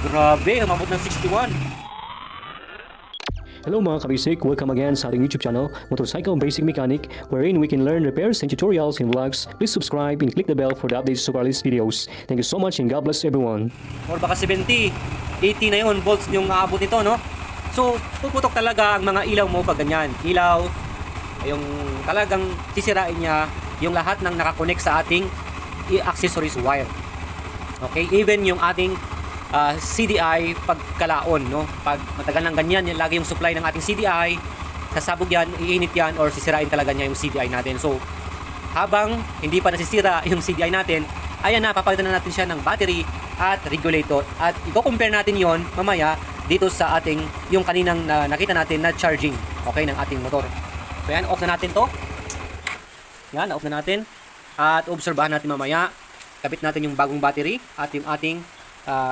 Grabe, umabot ng 61. Hello mga kabisik, welcome again sa ating YouTube channel, Motorcycle Basic Mechanic, wherein we can learn repairs and tutorials and vlogs. Please subscribe and click the bell for the updates of our latest videos. Thank you so much and God bless everyone. Or baka 70, 80 na yun, volts yung aabot nito, no? So, puputok talaga ang mga ilaw mo pag ganyan. Ilaw, yung talagang sisirain niya yung lahat ng nakakonect sa ating accessories wire. Okay, even yung ating CDI pagkalaon, no? Pag matagal ng ganyan, yan lagi yung supply ng ating CDI, sasabog yan, iinit yan, or sisirain talaga niya yung CDI natin. So, habang hindi pa nasisira yung CDI natin, ayan na, papalitan na natin siya ng battery at regulator. At i-compare natin yon mamaya dito sa ating, yung kaninang nakita natin na charging, okay, ng ating motor. So, yan, off na natin to. Yan, off na natin. At obserbahan natin mamaya, kabit natin yung bagong battery at yung ating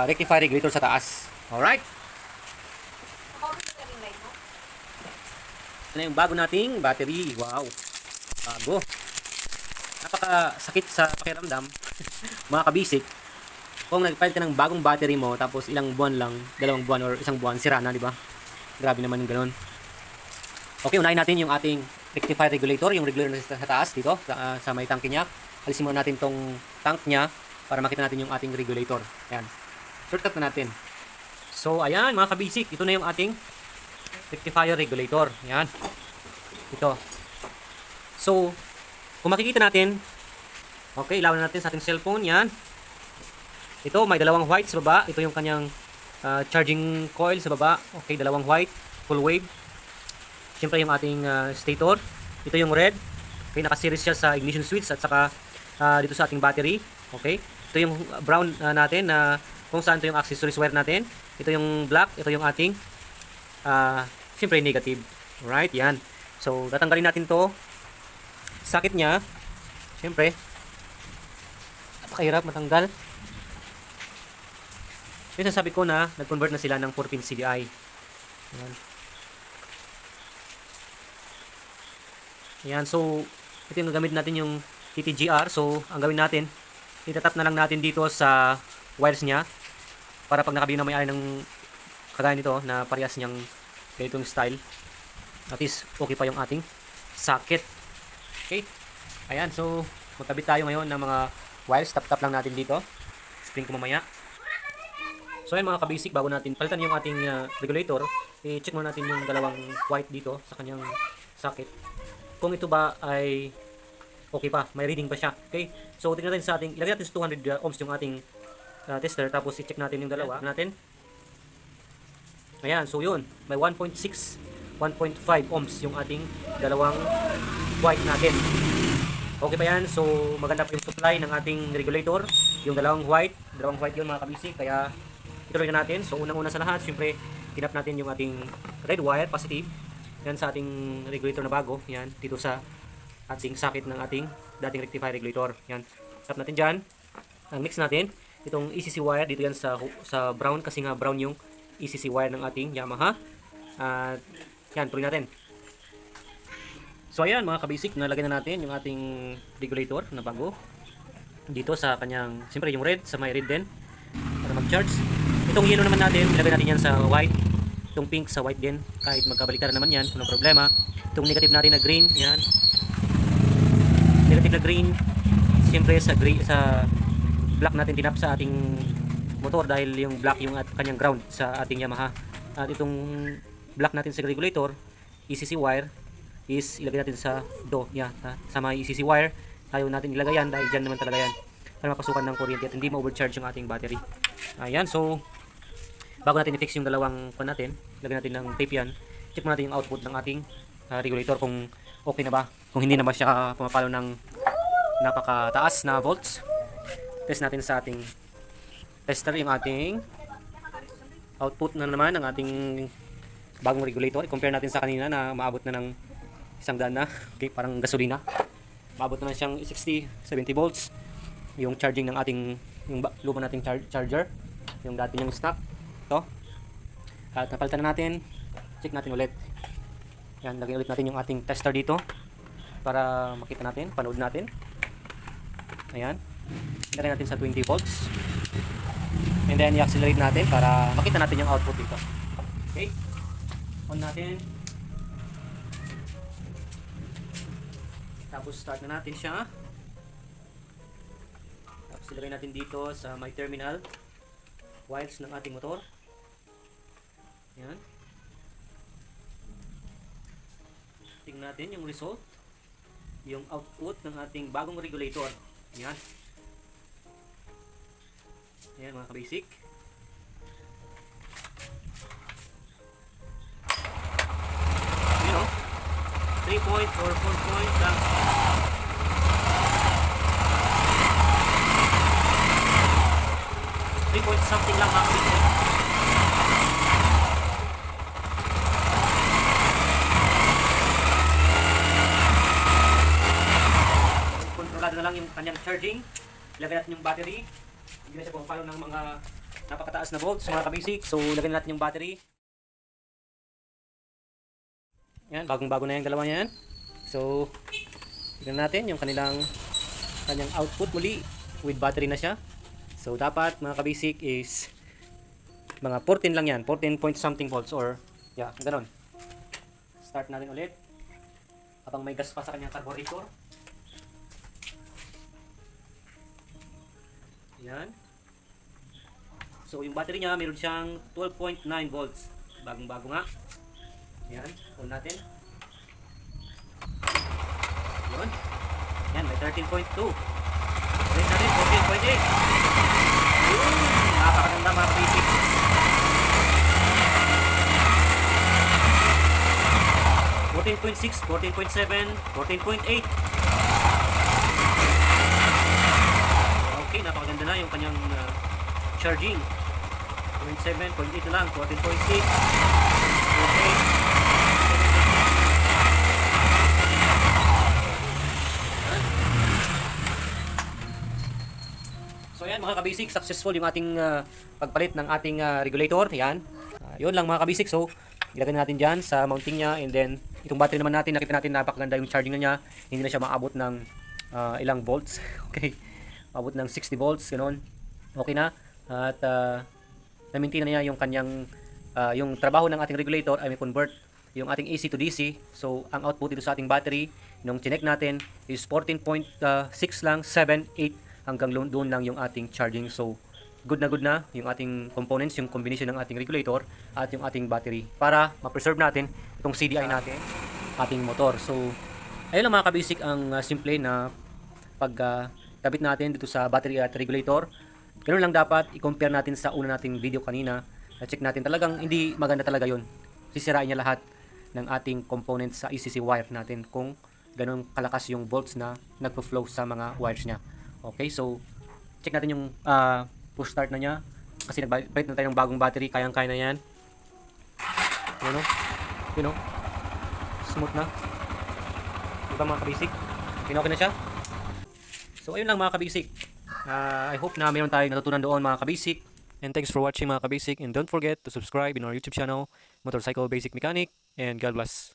rectifier regulator sa taas. Alright? Ito na yung bago nating battery. Wow. Bago. Napakasakit sa pakiramdam. Mga kabisik. Kung nagpalit ka ng bagong battery mo, tapos ilang buwan lang, 2 buwan or 1 buwan, sira na, di ba? Grabe naman yung ganun. Okay, unahin natin yung ating rectifier regulator, yung regulator sa taas dito, sa may tank niya. Alisin muna natin tong tank niya para makita natin yung ating regulator. Ayan. Shortcut na natin. So, ayan mga kabisik. Ito na yung ating rectifier regulator. Ayan. Ito. So, kung makikita natin, okay, ilawan natin sa ating cellphone. Yan. Ito, may dalawang white sa baba. Ito yung kanyang charging coil sa baba. Okay, dalawang white. Full wave. Siyempre yung ating stator. Ito yung red. Okay, nakaseries siya sa ignition switch at saka dito sa ating battery. Okay. Ito yung brown natin na kung saan ito yung accessories wire natin. Ito yung black. Ito yung ating siyempre negative. Alright, yan. So, tatanggalin natin to. Sakit niya. Siyempre. Napakahirap matanggal. Yung sasabi ko na nag-convert na sila ng 4-pin CDI. Yan. Yan. So, ito yung gagamit natin yung TTGR. So, ang gawin natin, itatap na lang natin dito sa wires niya para pag nakabili na may-ari ng kagaya nito na parehas niyang ganitong style, at least okay pa yung ating socket. Okay, ayan. So, magkabit tayo ngayon ng mga wires. Tap-tap lang natin dito. Spring ko mamaya. So, ayan mga kabasic, bago natin palitan yung ating regulator, i-check muna natin yung dalawang white dito sa kanyang socket. Kung ito ba ay okay pa, may reading pa siya. Okay, so tingnan natin sa ating, ilagay natin sa 200 ohms yung ating tester, tapos i-check natin yung dalawa natin. Ayan, so yun, may 1.6, 1.5 ohms yung ating dalawang white natin. Okay pa yan? So maganda pa yung supply ng ating regulator, yung dalawang white yun mga kabisik, kaya ituloy na natin. So unang-una sa lahat, syempre tinap natin yung ating red wire, positive, yan sa ating regulator na bago, yan, dito sa ating socket ng ating dating rectifier regulator. Yan, tap natin dyan. Mix natin itong ECC wire dito yan sa brown, kasi nga brown yung ECC wire ng ating Yamaha. Yan, tuloy natin. So ayan mga kabasic, nalagay na natin yung ating regulator na bago dito sa kanyang, siyempre yung red, sa may red din para mag-charge. Itong yellow naman natin, ilagay natin yan sa white. Itong pink sa white din, kahit magkabaliktaran naman yan, walang problema. Itong negative natin na green, yan, negative na green, siyempre sa black natin tinap sa ating motor dahil yung black yung kanyang ground sa ating Yamaha. At itong black natin sa regulator, ECC wire, is ilagay natin sa sa may ECC wire. Ayaw natin ilagay yan dahil dyan naman talaga yan para mapasukan ng kuryente at hindi ma-overcharge yung ating battery. Ayan, so bago natin i-fix yung dalawang pan natin, ilagay natin ng tape yan. Check natin yung output ng ating regulator kung okay na ba, kung hindi na ba siya pumapalo ng napakataas na volts. Test natin sa ating tester yung ating output na naman ng ating bagong regulator. I-compare natin sa kanina na maabot na ng 100 na. Okay, parang gasolina. Maabot naman siyang 60, 70 volts. Yung charging ng ating, yung luma nating charger, yung dati yung stock. Ito. At napalitan na natin. Check natin ulit. Yan, lagyan ulit natin yung ating tester dito para makita natin, panood natin. Ayan. Ilagay natin sa 20 volts. And then i-accelerate natin para makita natin yung output dito. Okay? On natin. Tapos start na natin siya. Tapos ilagay natin dito sa my terminal wires ng ating motor. Yan. Tingnan natin yung result. Yung output ng ating bagong regulator. Yan. Yan mga ka-basic. Yan o. 3 point or 4 point lang. 3 point something lang mga ka-basic. Kontrolado na lang yung kanyang charging. Ilagay natin yung battery. Hindi na siya pumapalo ng mga napakataas na volts mga ka-basic. So ilagay natin yung battery. Yan, bagong-bago na yung dalawa yan. So tignan natin yung kanyang output muli with battery na siya. So dapat mga ka-basic is mga 14 lang yan, 14 point something volts or yeah, ganon. Start natin ulit habang may gas pa sa kanyang carburetor. Yan. So yung battery niya meron siyang 12.9 volts. Bagong-bago nga. Yan, on natin. Yun. Yan, may 13.2. Rate natin 14.8. Yun, napakaganda mga ka-basic. 14.6, 14.7, 14.8. Okay, napakaganda na yung kanyang charging. 0.7, 0.8 na lang, 14.6. Okay. So yan mga ka-basic, successful yung ating pagpalit ng ating regulator. Yan. Yun lang mga ka-basic. So, ilagay natin dyan sa mounting niya. And then, itong battery naman natin, nakita natin napakaganda yung charging niya. Hindi na siya maabot ng ilang volts. Okay. Maabot ng 60 volts. Ganun. Okay na. At na-maintain na niya yung kanyang yung trabaho ng ating regulator ay may convert yung ating AC to DC. So, ang output dito sa ating battery, nung chinek natin, is 14.6 lang, 7, 8, hanggang doon lang yung ating charging. So, good na yung ating components, yung combination ng ating regulator at yung ating battery para ma-preserve natin itong CDI natin, ating motor. So, ayun lang mga ka-basic ang simple na pagkabit natin dito sa battery at regulator. Ganun lang dapat i-compare natin sa una nating video kanina. Check natin talagang hindi maganda talaga yun. Sisirain niya lahat ng ating components sa ECC wire natin kung ganun kalakas yung volts na nagpo-flow sa mga wires niya. Okay, so check natin yung push start na niya kasi nagpalit na tayo ng bagong battery, kayang-kaya na yan. You know, smooth na. Diba mga ka-basic? Okay na siya. So ayun lang mga ka-basic. I hope na mayroon tayong natutunan doon mga ka-basic. And thanks for watching mga ka-basic. And don't forget to subscribe in our YouTube channel, Motorcycle Basic Mechanic. And God bless.